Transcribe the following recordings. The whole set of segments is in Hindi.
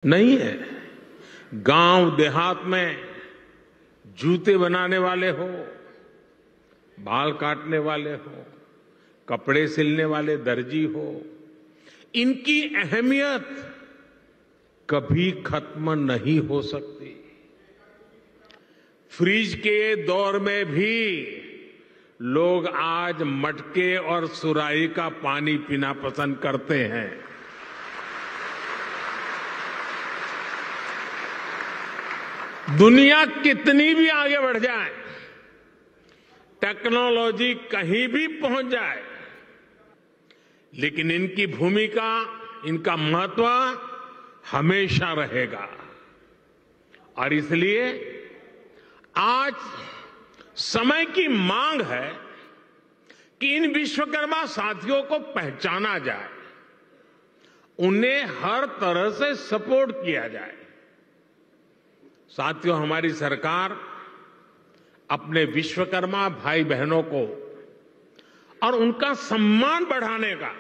नहीं है। गांव देहात में जूते बनाने वाले हो, बाल काटने वाले हो, कपड़े सिलने वाले दर्जी हो, इनकी अहमियत कभी खत्म नहीं हो सकती। फ्रिज के दौर में भी लोग आज मटके और सुराही का पानी पीना पसंद करते हैं। दुनिया कितनी भी आगे बढ़ जाए, टेक्नोलॉजी कहीं भी पहुंच जाए, लेकिन इनकी भूमिका, इनका महत्व हमेशा रहेगा। और इसलिए आज समय की मांग है कि इन विश्वकर्मा साथियों को पहचाना जाए, उन्हें हर तरह से सपोर्ट किया जाए। साथियों, हमारी सरकार अपने विश्वकर्मा भाई बहनों को और उनका सम्मान बढ़ाने का,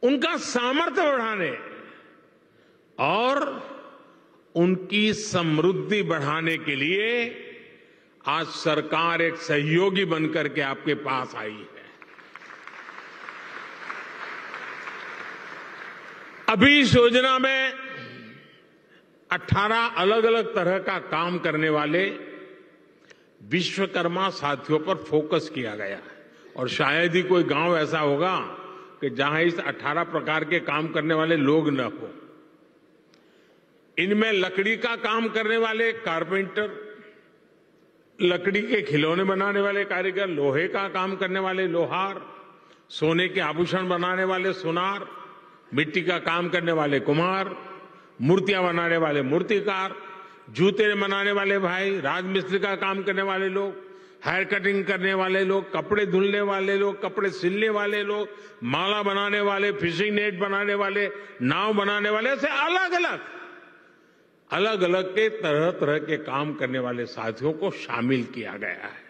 उनका सामर्थ्य बढ़ाने और उनकी समृद्धि बढ़ाने के लिए आज सरकार एक सहयोगी बनकर के आपके पास आई है। अभी इस योजना में 18 अलग अलग तरह का काम करने वाले विश्वकर्मा साथियों पर फोकस किया गया है। और शायद ही कोई गांव ऐसा होगा कि जहां इस 18 प्रकार के काम करने वाले लोग न हो। इनमें लकड़ी का काम करने वाले कारपेंटर, लकड़ी के खिलौने बनाने वाले कारीगर, लोहे का काम करने वाले लोहार, सोने के आभूषण बनाने वाले सुनार, मिट्टी का काम करने वाले कुम्हार, मूर्तियां बनाने वाले मूर्तिकार, जूते बनाने वाले भाई, राजमिस्त्री का काम करने वाले लोग, हेयर कटिंग करने वाले लोग, कपड़े धुलने वाले लोग, कपड़े सिलने वाले लोग, माला बनाने वाले, फिशिंग नेट बनाने वाले, नाव बनाने वाले, ऐसे अलग अलग के तरह तरह के काम करने वाले साथियों को शामिल किया गया है।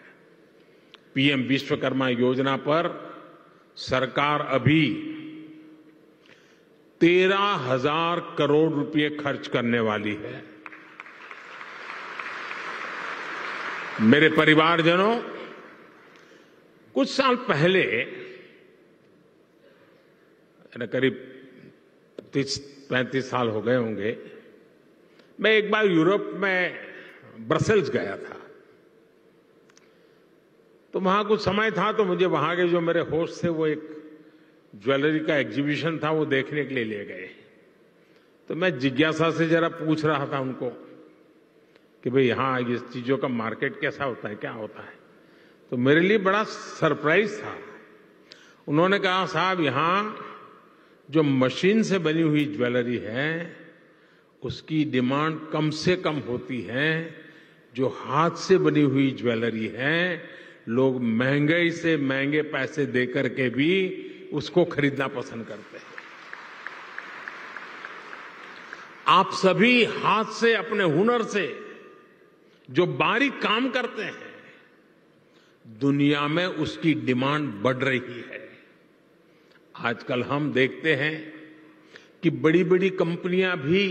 पीएम विश्वकर्मा योजना पर सरकार अभी 13,000 करोड़ रुपए खर्च करने वाली है। मेरे परिवारजनों, कुछ साल पहले, करीब 30-35 साल हो गए होंगे, मैं एक बार यूरोप में ब्रसेल्स गया था। तो वहां कुछ समय था, तो मुझे वहां के जो मेरे होस्ट थे वो एक ज्वेलरी का एग्जीबिशन था, वो देखने के लिए ले गए। तो मैं जिज्ञासा से जरा पूछ रहा था उनको कि भाई यहाँ ये चीजों का मार्केट कैसा होता है, क्या होता है। तो मेरे लिए बड़ा सरप्राइज था। उन्होंने कहा, साहब यहाँ जो मशीन से बनी हुई ज्वेलरी है उसकी डिमांड कम से कम होती है, जो हाथ से बनी हुई ज्वेलरी है लोग महंगे से महंगे पैसे देकर के भी उसको खरीदना पसंद करते हैं। आप सभी हाथ से, अपने हुनर से जो बारीक काम करते हैं, दुनिया में उसकी डिमांड बढ़ रही है। आजकल हम देखते हैं कि बड़ी बड़ी कंपनियां भी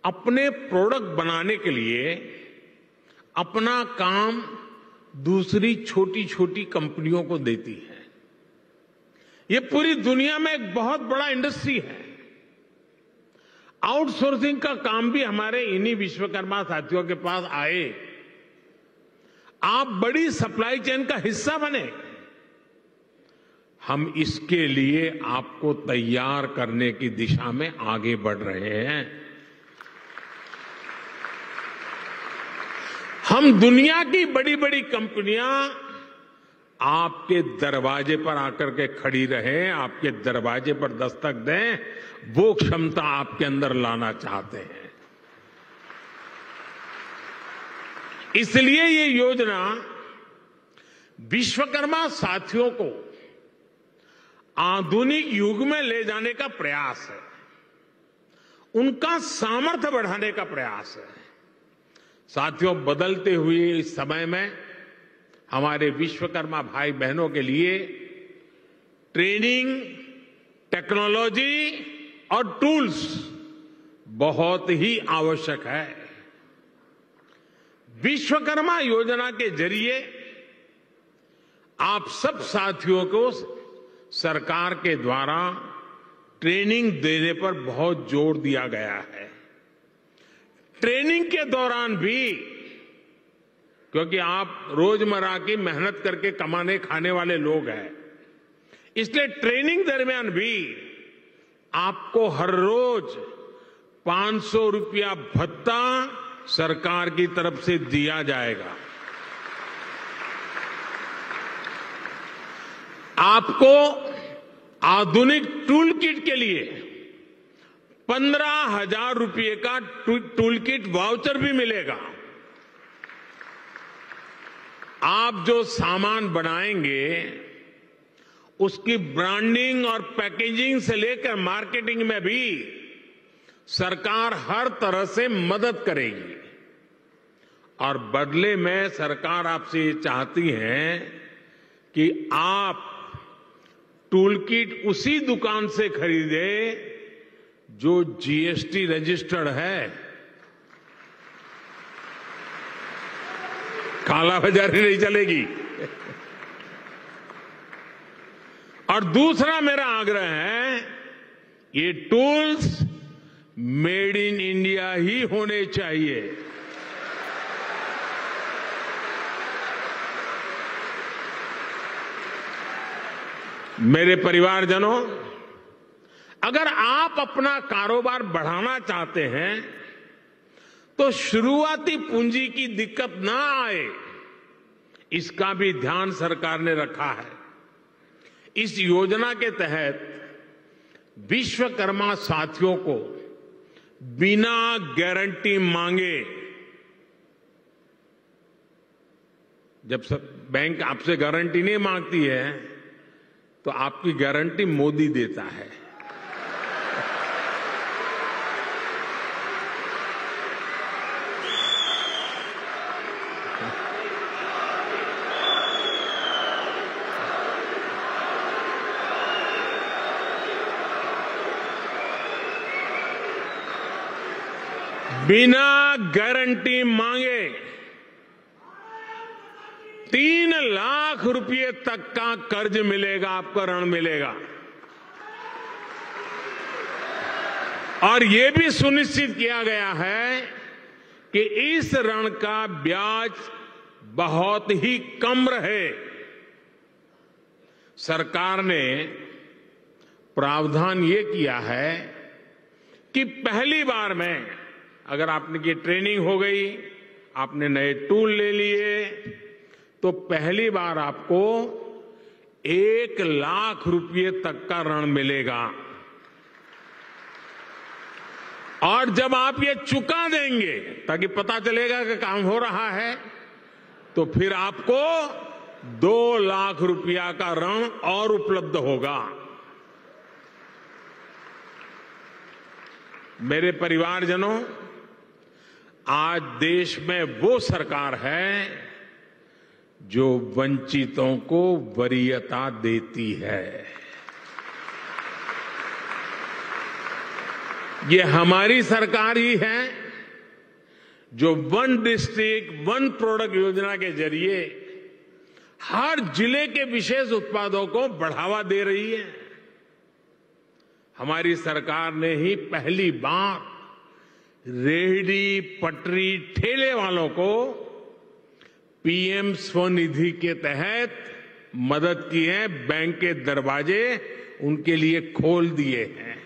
अपने प्रोडक्ट बनाने के लिए अपना काम दूसरी छोटी छोटी कंपनियों को देती है। ये पूरी दुनिया में एक बहुत बड़ा इंडस्ट्री है। आउटसोर्सिंग का काम भी हमारे इन्हीं विश्वकर्मा साथियों के पास आए। आप बड़ी सप्लाई चेन का हिस्सा बने। हम इसके लिए आपको तैयार करने की दिशा में आगे बढ़ रहे हैं। हम दुनिया की बड़ी बड़ी कंपनियां आपके दरवाजे पर आकर के खड़ी रहें, आपके दरवाजे पर दस्तक दें, वो क्षमता आपके अंदर लाना चाहते हैं। इसलिए ये योजना विश्वकर्मा साथियों को आधुनिक युग में ले जाने का प्रयास है, उनका सामर्थ्य बढ़ाने का प्रयास है। साथियों, बदलते हुए इस समय में हमारे विश्वकर्मा भाई बहनों के लिए ट्रेनिंग, टेक्नोलॉजी और टूल्स बहुत ही आवश्यक है। विश्वकर्मा योजना के जरिए आप सब साथियों को सरकार के द्वारा ट्रेनिंग देने पर बहुत जोर दिया गया है। ट्रेनिंग के दौरान भी, क्योंकि आप रोजमर्रा की मेहनत करके कमाने खाने वाले लोग हैं, इसलिए ट्रेनिंग दरमियान भी आपको हर रोज 500 रुपया भत्ता सरकार की तरफ से दिया जाएगा। आपको आधुनिक टूल किट के लिए 15,000 रुपये का टूल किट वाउचर भी मिलेगा। आप जो सामान बनाएंगे उसकी ब्रांडिंग और पैकेजिंग से लेकर मार्केटिंग में भी सरकार हर तरह से मदद करेगी। और बदले में सरकार आपसे ये चाहती है कि आप टूल किट उसी दुकान से खरीदे जो जीएसटी रजिस्टर्ड है। कालाबाजारी नहीं चलेगी। और दूसरा मेरा आग्रह है, ये टूल्स मेड इन इंडिया ही होने चाहिए। मेरे परिवारजनों, अगर आप अपना कारोबार बढ़ाना चाहते हैं तो शुरुआती पूंजी की दिक्कत ना आए, इसका भी ध्यान सरकार ने रखा है। इस योजना के तहत विश्वकर्मा साथियों को बिना गारंटी मांगे, जब बैंक आपसे गारंटी नहीं मांगती है तो आपकी गारंटी मोदी देता है। बिना गारंटी मांगे 3 लाख रुपए तक का कर्ज मिलेगा, आपको ऋण मिलेगा। और यह भी सुनिश्चित किया गया है कि इस ऋण का ब्याज बहुत ही कम रहे। सरकार ने प्रावधान ये किया है कि पहली बार में अगर आपने की ट्रेनिंग हो गई, आपने नए टूल ले लिए, तो पहली बार आपको 1 लाख रुपए तक का ऋण मिलेगा। और जब आप ये चुका देंगे, ताकि पता चलेगा कि काम हो रहा है, तो फिर आपको 2 लाख रुपया का ऋण और उपलब्ध होगा। मेरे परिवारजनों, आज देश में वो सरकार है जो वंचितों को वरीयता देती है। ये हमारी सरकार ही है जो वन डिस्ट्रिक्ट वन प्रोडक्ट योजना के जरिए हर जिले के विशेष उत्पादों को बढ़ावा दे रही है। हमारी सरकार ने ही पहली बार रेहड़ी पटरी ठेले वालों को पीएम स्वनिधि के तहत मदद की है। बैंक के दरवाजे उनके लिए खोल दिए हैं।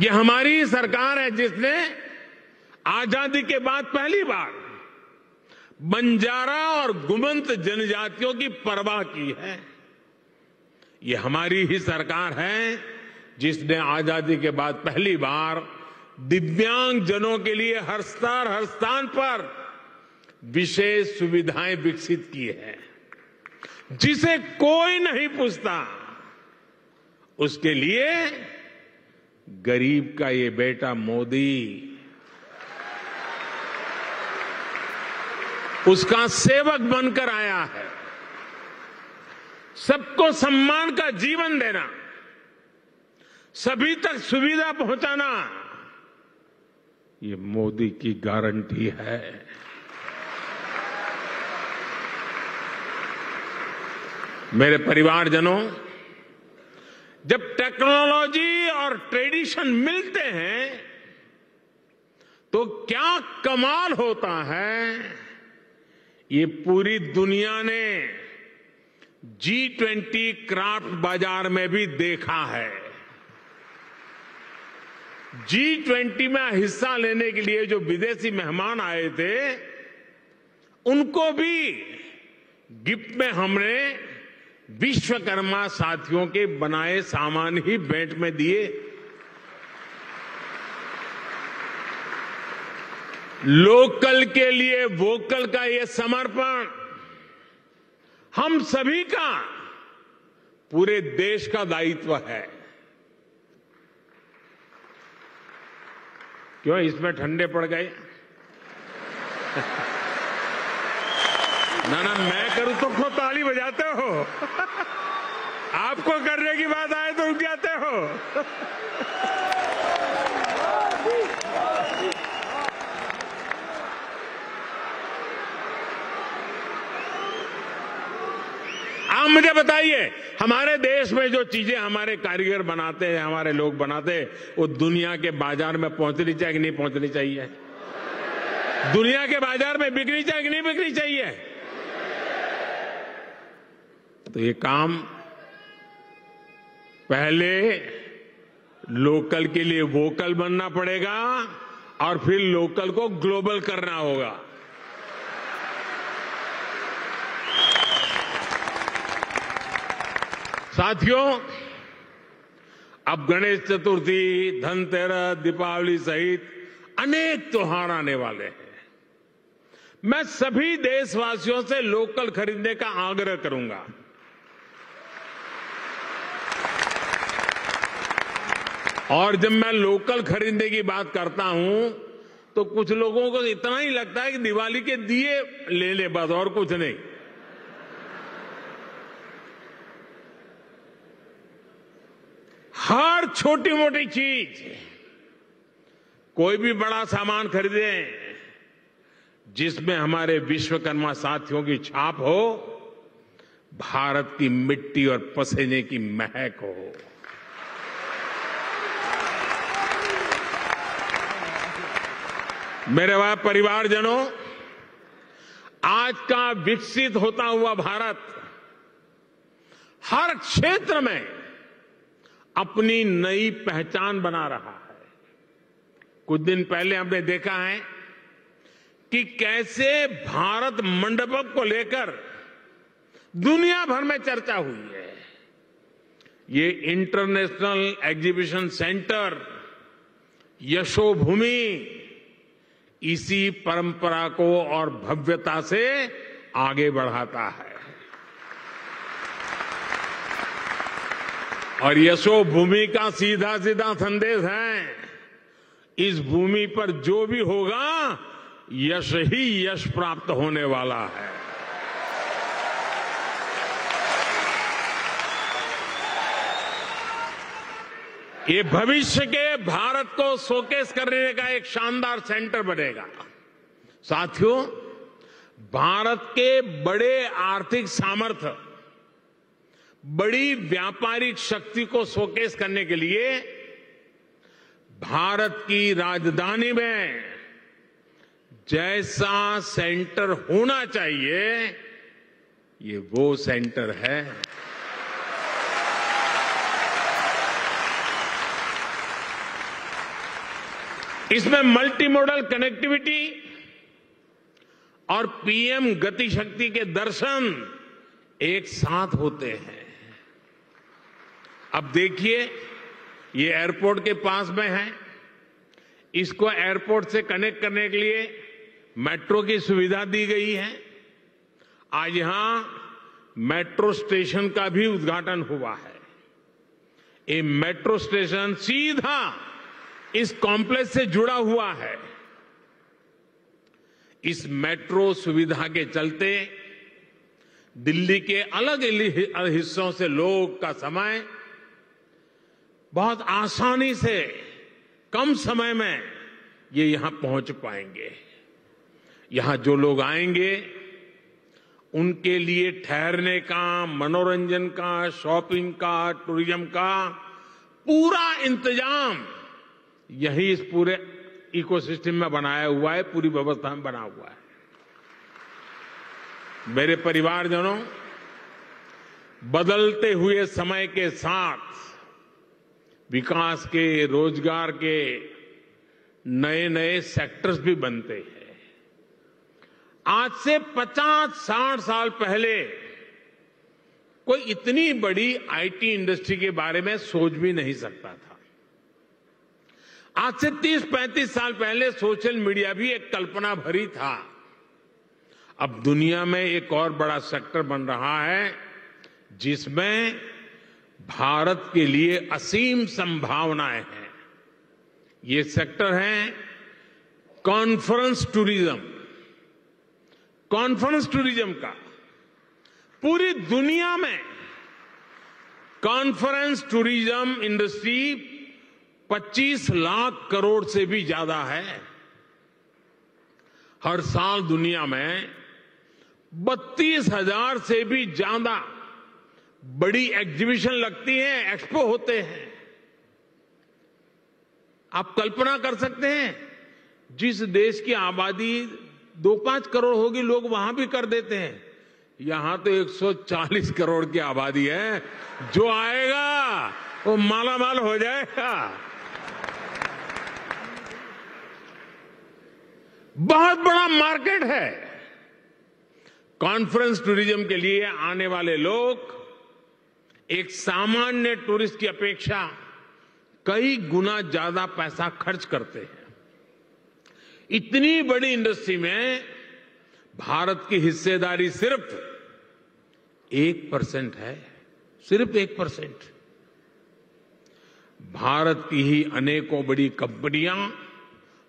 ये हमारी सरकार है जिसने आजादी के बाद पहली बार बंजारा और गुमंत जनजातियों की परवाह की है। ये हमारी ही सरकार है जिसने आजादी के बाद पहली बार दिव्यांग जनों के लिए हर स्थान पर विशेष सुविधाएं विकसित की है। जिसे कोई नहीं पूछता, उसके लिए गरीब का ये बेटा मोदी उसका सेवक बनकर आया है। सबको सम्मान का जीवन देना, सभी तक सुविधा पहुंचाना, ये मोदी की गारंटी है। मेरे परिवारजनों, जब टेक्नोलॉजी और ट्रेडिशन मिलते हैं तो क्या कमाल होता है, ये पूरी दुनिया ने G20 क्राफ्ट बाजार में भी देखा है। G20 में हिस्सा लेने के लिए जो विदेशी मेहमान आए थे, उनको भी गिफ्ट में हमने विश्वकर्मा साथियों के बनाए सामान ही भेंट में दिए। लोकल के लिए वोकल का ये समर्पण हम सभी का, पूरे देश का दायित्व है। क्यों इसमें ठंडे पड़ गए? ना ना, मैं करूं तो क्यों ताली बजाते हो? आपको करने की बात आए तो रुक जाते हो। आप मुझे बताइए, हमारे देश में जो चीजें हमारे कारीगर बनाते हैं, हमारे लोग बनाते हैं, वो दुनिया के बाजार में पहुंचनी चाहिए कि नहीं पहुंचनी चाहिए? दुनिया के बाजार में बिकनी चाहिए कि नहीं बिकनी चाहिए? तो ये काम पहले लोकल के लिए वोकल बनना पड़ेगा और फिर लोकल को ग्लोबल करना होगा। साथियों, अब गणेश चतुर्थी, धनतेरस, दीपावली सहित अनेक त्योहार आने वाले हैं। मैं सभी देशवासियों से लोकल खरीदने का आग्रह करूंगा। और जब मैं लोकल खरीदने की बात करता हूं तो कुछ लोगों को इतना ही लगता है कि दिवाली के दिए ले ले, बस और कुछ नहीं। हर छोटी मोटी चीज, कोई भी बड़ा सामान खरीदें जिसमें हमारे विश्वकर्मा साथियों की छाप हो, भारत की मिट्टी और पसीने की महक हो। मेरे परिवारजनों, आज का विकसित होता हुआ भारत हर क्षेत्र में अपनी नई पहचान बना रहा है। कुछ दिन पहले हमने देखा है कि कैसे भारत मंडपम को लेकर दुनिया भर में चर्चा हुई है। ये इंटरनेशनल एग्जीबिशन सेंटर यशोभूमि इसी परंपरा को और भव्यता से आगे बढ़ाता है। और यशोभूमि का सीधा सीधा संदेश है, इस भूमि पर जो भी होगा यश ही यश प्राप्त होने वाला है। ये भविष्य के भारत को शोकेस करने का एक शानदार सेंटर बनेगा। साथियों, भारत के बड़े आर्थिक सामर्थ्य, बड़ी व्यापारिक शक्ति को शोकेस करने के लिए भारत की राजधानी में जैसा सेंटर होना चाहिए, ये वो सेंटर है। इसमें मल्टी मॉडल कनेक्टिविटी और पीएम गति शक्ति के दर्शन एक साथ होते हैं। अब देखिए, ये एयरपोर्ट के पास में है, इसको एयरपोर्ट से कनेक्ट करने के लिए मेट्रो की सुविधा दी गई है। आज यहां मेट्रो स्टेशन का भी उद्घाटन हुआ है। ये मेट्रो स्टेशन सीधा इस कॉम्प्लेक्स से जुड़ा हुआ है। इस मेट्रो सुविधा के चलते दिल्ली के अलग अलग हिस्सों से लोग का समय बहुत आसानी से कम समय में ये यहां पहुंच पाएंगे। यहां जो लोग आएंगे उनके लिए ठहरने का, मनोरंजन का, शॉपिंग का, टूरिज्म का पूरा इंतजाम यही इस पूरे इकोसिस्टम में बनाया हुआ है, पूरी व्यवस्था में बना हुआ है। मेरे परिवारजनों, बदलते हुए समय के साथ विकास के, रोजगार के नए नए सेक्टर्स भी बनते हैं। आज से 50-60 साल पहले कोई इतनी बड़ी आईटी इंडस्ट्री के बारे में सोच भी नहीं सकता था। आज से 30-35 साल पहले सोशल मीडिया भी एक कल्पना भरी था। अब दुनिया में एक और बड़ा सेक्टर बन रहा है जिसमें भारत के लिए असीम संभावनाएं हैं। ये सेक्टर है कॉन्फ्रेंस टूरिज्म। कॉन्फ्रेंस टूरिज्म का पूरी दुनिया में conference tourism industry 25 lakh crore से भी ज्यादा है। हर साल दुनिया में 32,000 से भी ज्यादा बड़ी एग्जीबिशन लगती हैं, एक्सपो होते हैं। आप कल्पना कर सकते हैं, जिस देश की आबादी 2-5 करोड़ होगी, लोग वहां भी कर देते हैं। यहां तो 140 करोड़ की आबादी है। जो आएगा वो मालामाल हो जाएगा। बहुत बड़ा मार्केट है। कॉन्फ्रेंस टूरिज्म के लिए आने वाले लोग एक सामान्य टूरिस्ट की अपेक्षा कई गुना ज्यादा पैसा खर्च करते हैं। इतनी बड़ी इंडस्ट्री में भारत की हिस्सेदारी सिर्फ 1% है, सिर्फ 1%। भारत की ही अनेकों बड़ी कंपनियां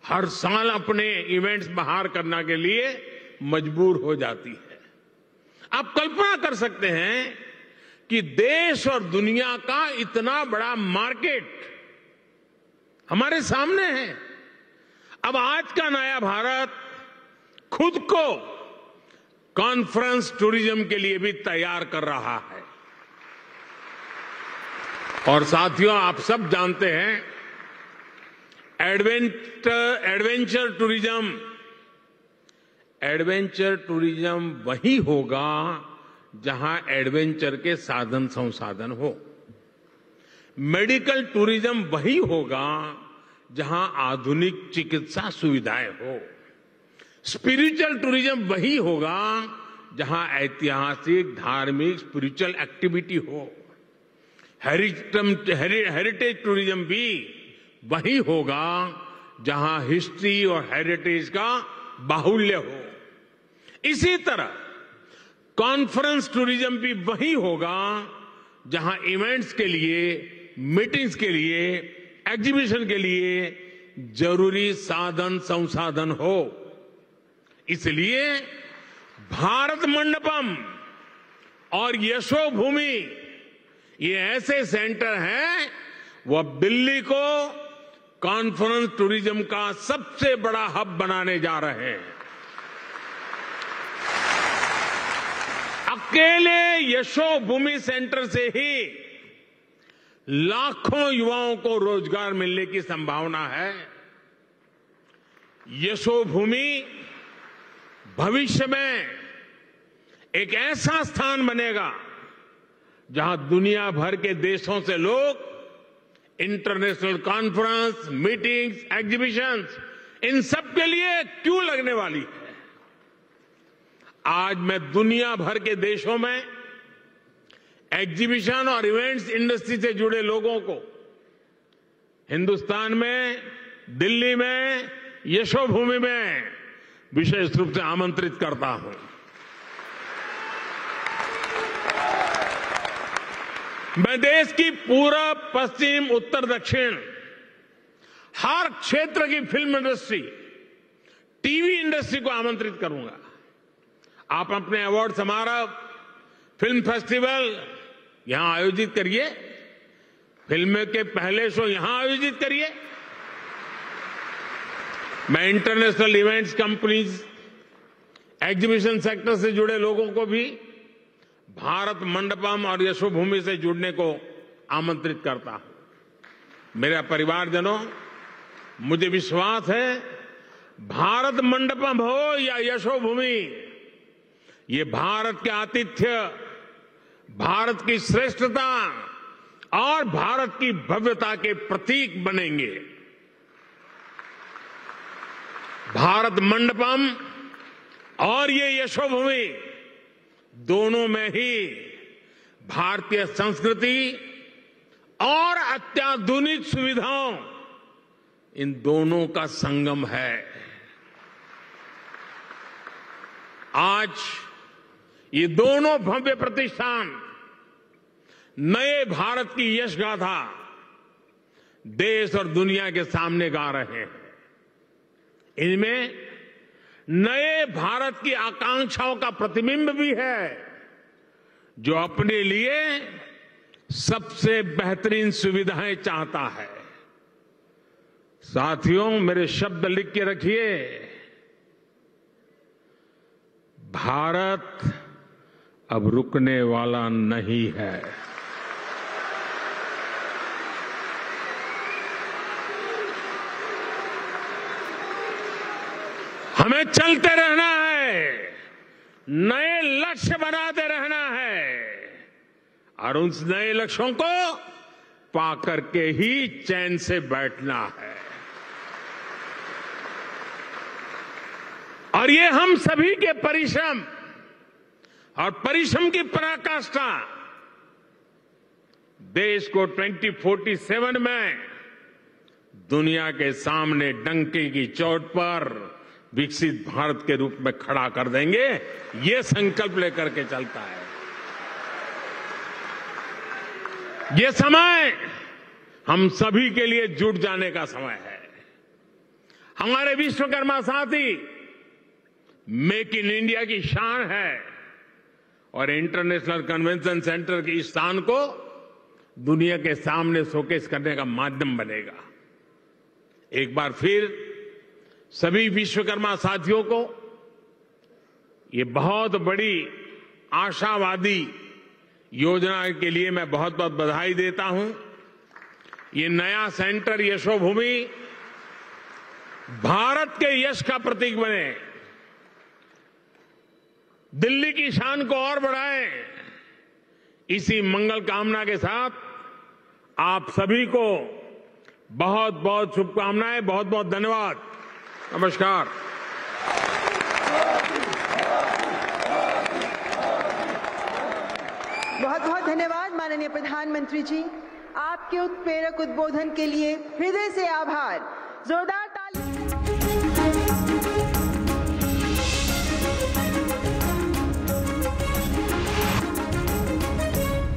हर साल अपने इवेंट्स बाहर करने के लिए मजबूर हो जाती है। आप कल्पना कर सकते हैं कि देश और दुनिया का इतना बड़ा मार्केट हमारे सामने है। अब आज का नया भारत खुद को कॉन्फ्रेंस टूरिज्म के लिए भी तैयार कर रहा है। और साथियों, आप सब जानते हैं, एडवेंचर टूरिज्म वही होगा जहां एडवेंचर के साधन संसाधन हो। मेडिकल टूरिज्म वही होगा जहां आधुनिक चिकित्सा सुविधाएं हो। स्पिरिचुअल टूरिज्म वही होगा जहां ऐतिहासिक, धार्मिक, स्पिरिचुअल एक्टिविटी हो। हेरिटेज टूरिज्म भी वही होगा जहां हिस्ट्री और हेरिटेज का बाहुल्य हो। इसी तरह कॉन्फ्रेंस टूरिज्म भी वही होगा जहां इवेंट्स के लिए, मीटिंग्स के लिए, एग्जीबिशन के लिए जरूरी साधन संसाधन हो। इसलिए भारत मंडपम और यशोभूमि ये ऐसे सेंटर हैं, वो अब दिल्ली को कॉन्फ्रेंस टूरिज्म का सबसे बड़ा हब बनाने जा रहे हैं। अकेले यशोभूमि सेंटर से ही लाखों युवाओं को रोजगार मिलने की संभावना है। यशोभूमि भविष्य में एक ऐसा स्थान बनेगा जहां दुनिया भर के देशों से लोग इंटरनेशनल कॉन्फ्रेंस, मीटिंग्स, एग्जीबिशंस, इन सब के लिए क्यों लगने वाली है। आज मैं दुनिया भर के देशों में एग्जीबिशन और इवेंट्स इंडस्ट्री से जुड़े लोगों को हिंदुस्तान में, दिल्ली में, यशोभूमि में विशेष रूप से आमंत्रित करता हूं। मैं देश की पूरब, पश्चिम, उत्तर, दक्षिण हर क्षेत्र की फिल्म इंडस्ट्री, टीवी इंडस्ट्री को आमंत्रित करूंगा। आप अपने अवार्ड समारोह, फिल्म फेस्टिवल यहां आयोजित करिए। फिल्म के पहले शो यहां आयोजित करिए। मैं international events companies, exhibition sector से जुड़े लोगों को भी भारत मंडपम और यशोभूमि से जुड़ने को आमंत्रित करता हूं। मेरे परिवारजनों, मुझे विश्वास है भारत मंडपम हो या यशोभूमि, ये भारत के आतिथ्य, भारत की श्रेष्ठता और भारत की भव्यता के प्रतीक बनेंगे। भारत मंडपम और ये यशोभूमि दोनों में ही भारतीय संस्कृति और अत्याधुनिक सुविधाओं, इन दोनों का संगम है। आज ये दोनों भव्य प्रतिष्ठान नए भारत की यश गाथा देश और दुनिया के सामने गा रहे हैं। इनमें नए भारत की आकांक्षाओं का प्रतिबिंब भी है, जो अपने लिए सबसे बेहतरीन सुविधाएं चाहता है। साथियों, मेरे शब्द लिख के रखिए। भारत अब रुकने वाला नहीं है। हमें चलते रहना है, नए लक्ष्य बनाते रहना है और उन नए लक्ष्यों को पाकर के ही चैन से बैठना है। और ये हम सभी के परिश्रम और परिश्रम की पराकाष्ठा देश को 2047 में दुनिया के सामने डंके की चोट पर विकसित भारत के रूप में खड़ा कर देंगे, ये संकल्प लेकर के चलता है। ये समय हम सभी के लिए जुट जाने का समय है। हमारे विश्वकर्मा साथी मेक इन इंडिया की शान है और इंटरनेशनल कन्वेंशन सेंटर की इस शान को दुनिया के सामने शोकेस करने का माध्यम बनेगा। एक बार फिर सभी विश्वकर्मा साथियों को ये बहुत बड़ी आशावादी योजना के लिए मैं बहुत बहुत बधाई देता हूं। ये नया सेंटर यशोभूमि भारत के यश का प्रतीक बने, दिल्ली की शान को और बढ़ाए। इसी मंगल कामना के साथ आप सभी को बहुत बहुत शुभकामनाएं, बहुत बहुत धन्यवाद। नमस्कार। बहुत बहुत धन्यवाद माननीय प्रधानमंत्री जी। आपके उत्प्रेरक उद्बोधन के लिए हृदय से आभार। जोरदार